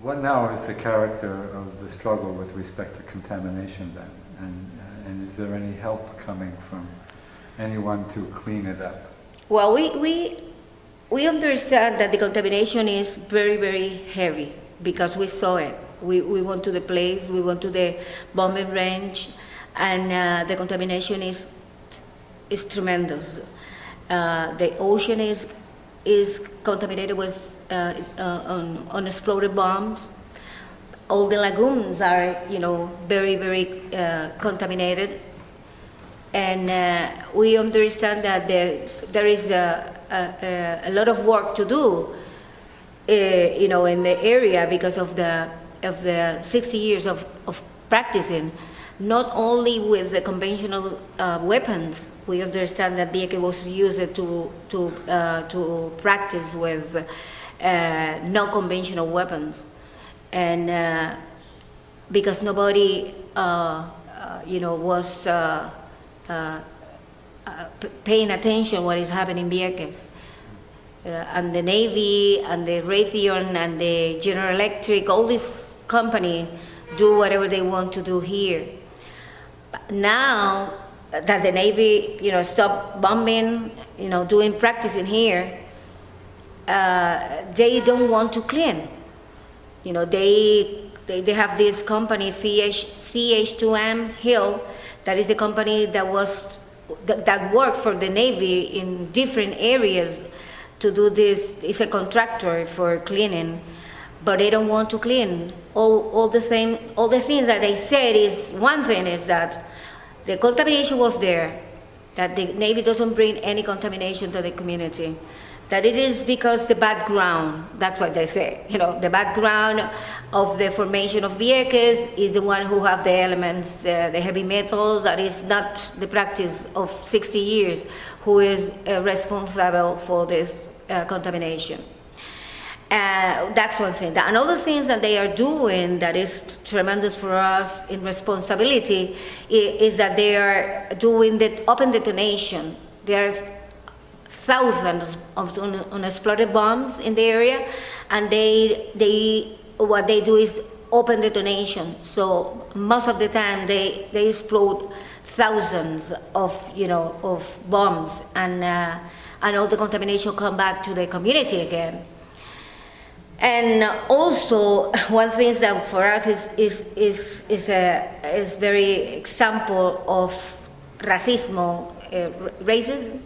What now is the character of the struggle with respect to contamination then? And is there any help coming from anyone to clean it up? Well, we understand that the contamination is very, very heavy because we saw it. We went to the place, we went to the bombing range, and the contamination is tremendous. The ocean is contaminated with unexploded bombs. All the lagoons are, very, very contaminated. And we understand that there is a lot of work to do, in the area because of the 60 years of practicing, not only with the conventional weapons. We understand that Vieques was used to practice with non-conventional weapons, and because nobody, was paying attention what is happening in Vieques. And the Navy and the Raytheon and the General Electric, all these companies do whatever they want to do here. Now that the Navy, stopped bombing, doing practicing here, they don't want to clean. They have this company, CH2M Hill, that is the company that worked for the Navy in different areas to do this. It's a contractor for cleaning, but they don't want to clean. All the things that they said is, one thing is that the contamination was there, that the Navy doesn't bring any contamination to the community, that it is because the background, that's what they say, the background of the formation of Vieques is the one who have the elements, the heavy metals, that is not the practice of 60 years, who is responsible for this contamination. That's one thing. Another thing that they are doing that is tremendous for us in responsibility is that they are doing the open detonation. There are thousands of unexploded bombs in the area, and what they do is open detonation. So most of the time they explode thousands of bombs, and all the contamination come back to the community again. And also, one thing that for us is very example of racism, racism,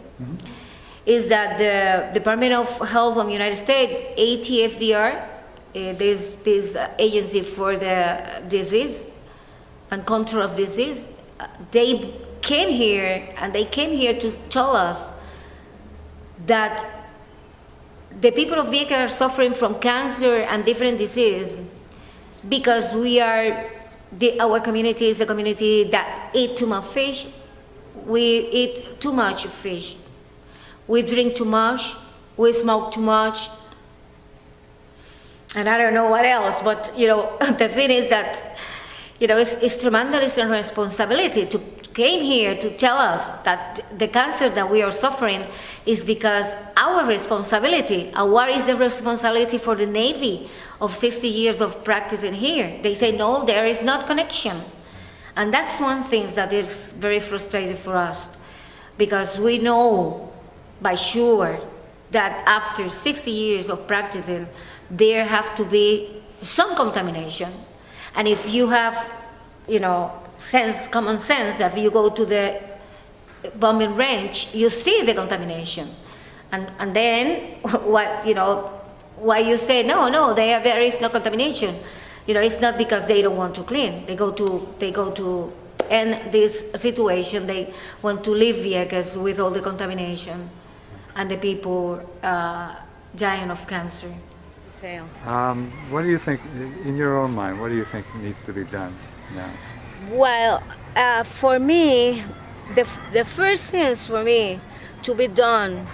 is that the Department of Health of the United States, ATSDR, this agency for the disease and control of disease, they came here to tell us that the people of Vieques are suffering from cancer and different disease because our community is a community that eat too much fish. We eat too much fish. We drink too much. We smoke too much. And I don't know what else, but the thing is that it's tremendous responsibility to came here to tell us that the cancer that we are suffering is because our responsibility. And what is the responsibility for the Navy of 60 years of practicing here? They say, no, there is not connection. And that's one thing that is very frustrating for us, because we know by sure that after 60 years of practicing, there have to be some contamination. And if you have, common sense, if you go to the bombing range, you see the contamination. And then why you say, no, there is no contamination. It's not because they don't want to clean. They go to end this situation. They want to leave Vieques with all the contamination and the people dying of cancer. What do you think, in your own mind, what do you think needs to be done now? Well, for me, the first thing for me to be done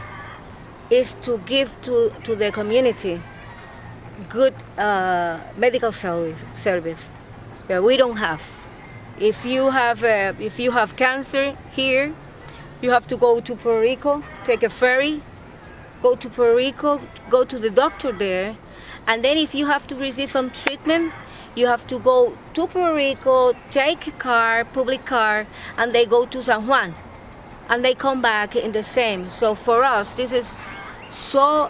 is to give to the community good medical service that we don't have. If you have cancer here, you have to go to Puerto Rico, take a ferry, go to Puerto Rico, go to the doctor there, And then if you have to receive some treatment, you have to go to Puerto Rico, take a car, public car, and they go to San Juan. And they come back in the same. So for us, this is so,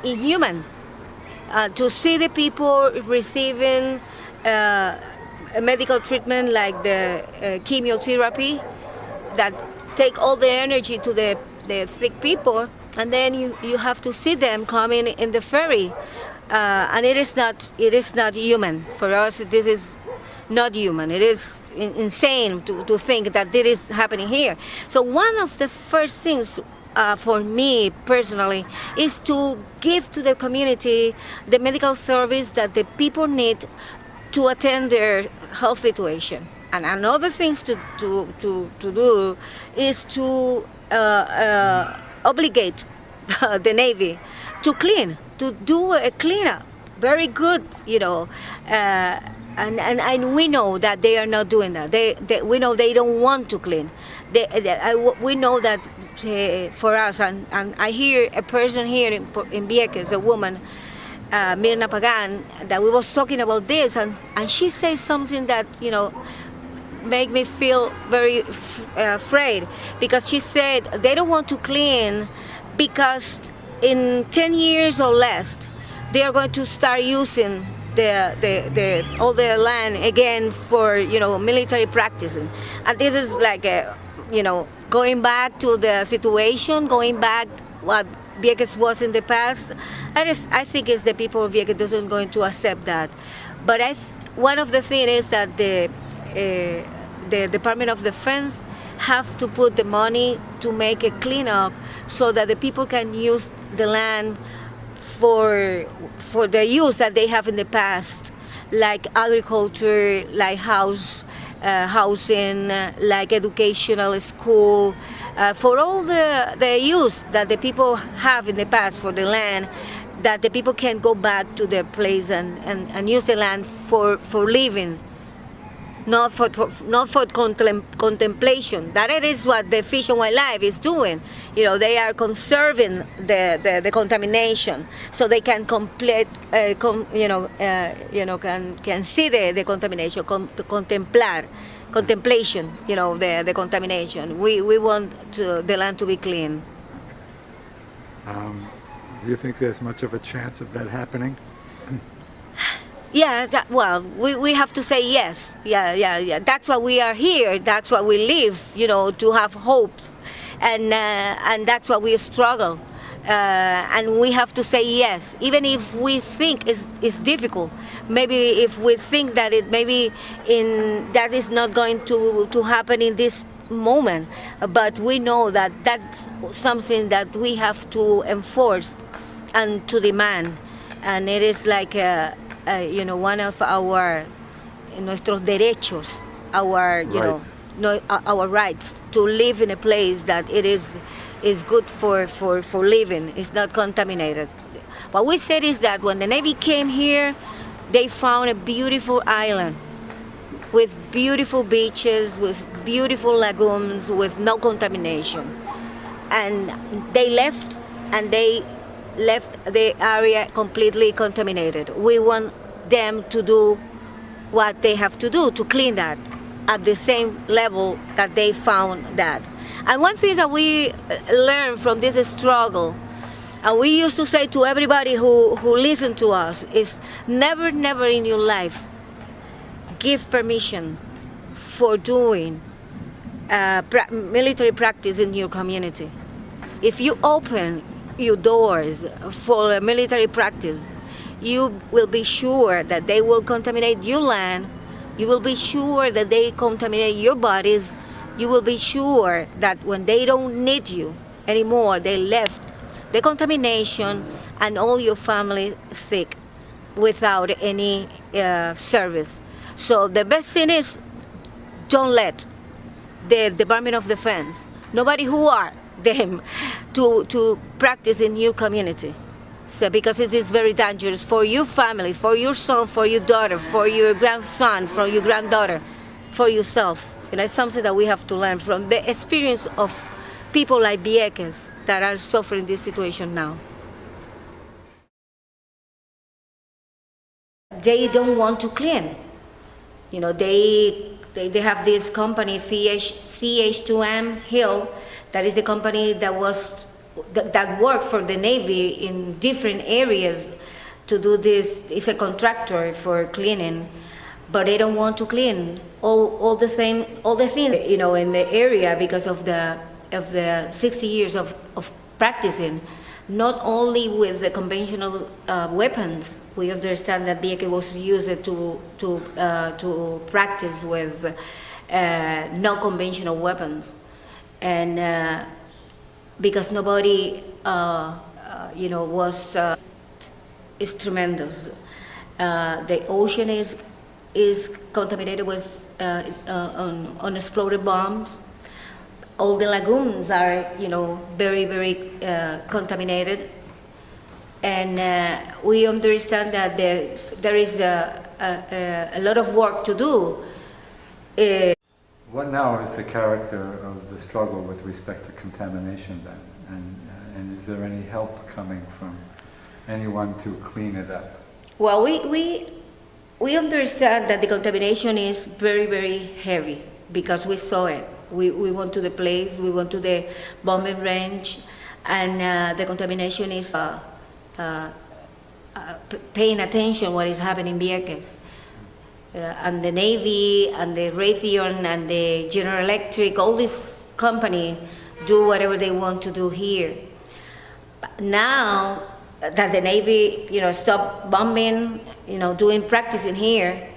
inhuman. To see the people receiving medical treatment like the chemotherapy that take all the energy to the sick people, and then you have to see them coming in the ferry, and it is not human. For us, this is not human. It is insane to think that this is happening here. So one of the first things for me personally is to give to the community the medical service that the people need to attend their health situation. And another thing to do is to obligate the Navy to clean, to do a cleanup. Very good, and we know that they are not doing that. We know they don't want to clean. We know that for us, and I hear a person here in Vieques, a woman, Mirna Pagan, that we was talking about this, and she says something that make me feel very afraid, because she said they don't want to clean because in 10 years or less they are going to start using all the land again for military practicing, and this is like going back to the situation, going back what Vieques was in the past. I think it's the people of Vieques doesn't going to accept that. But one of the things is that the Department of Defense have to put the money to make a cleanup so that the people can use the land for the use that they have in the past, like agriculture, like housing, like educational school, for all the use that the people have in the past for the land, that the people can go back to their place and use the land for living, not for contemplation. That it is what the Fish and Wildlife is doing. They are conserving the contamination, so they can complete, can see the contamination, contemplation, the contamination. We want the land to be clean. Do you think there's much of a chance of that happening? Yeah, we have to say yes. Yeah. That's why we are here. That's why we live, to have hopes, and that's why we struggle. And we have to say yes, even if we think it's difficult. Maybe if we think that that is not going to happen in this moment, but we know that that's something that we have to enforce and to demand, and it is like one of nuestros derechos, our our rights to live in a place that it is good for living. It's not contaminated. What we said is that when the Navy came here, they found a beautiful island with beautiful beaches, with beautiful lagoons, with no contamination, and they left, and they left the area completely contaminated. We want them to do what they have to do to clean that at the same level that they found that. And one thing that we learned from this struggle, and we used to say to everybody who listened to us, is never in your life give permission for doing military practice in your community. If you open your doors for military practice, you will be sure that they will contaminate your land, you will be sure that they contaminate your bodies, you will be sure that when they don't need you anymore, they left the contamination and all your family sick without any service. So the best thing is, don't let the Department of Defense, nobody who are them, to practice in your community. So, because it is very dangerous for your family, for your son, for your daughter, for your grandson, for your granddaughter, for yourself. It's something that we have to learn from the experience of people like Vieques that are suffering this situation now. they don't want to clean. You know, they have this company, CH2M Hill, that is the company that worked for the Navy in different areas to do this. It's a contractor for cleaning, but they don't want to clean all the things, you know, in the area because of the 60 years of practicing, not only with the conventional weapons. We understand that Vieques was used to practice with non-conventional weapons, and because nobody, you know, was. It's tremendous. The ocean is contaminated with unexploded bombs. All the lagoons are, you know, very contaminated, and we understand that there is a lot of work to do. What now is the character of the struggle with respect to contamination then? And is there any help coming from anyone to clean it up? Well, we understand that the contamination is very heavy because we saw it. We went to the place, we went to the bombing range, and the contamination is paying attention what is happening in Vieques. And the Navy and the Raytheon and the General Electric, all these companies do whatever they want to do here. Now that the Navy, you know, stopped bombing, you know, doing practicing here,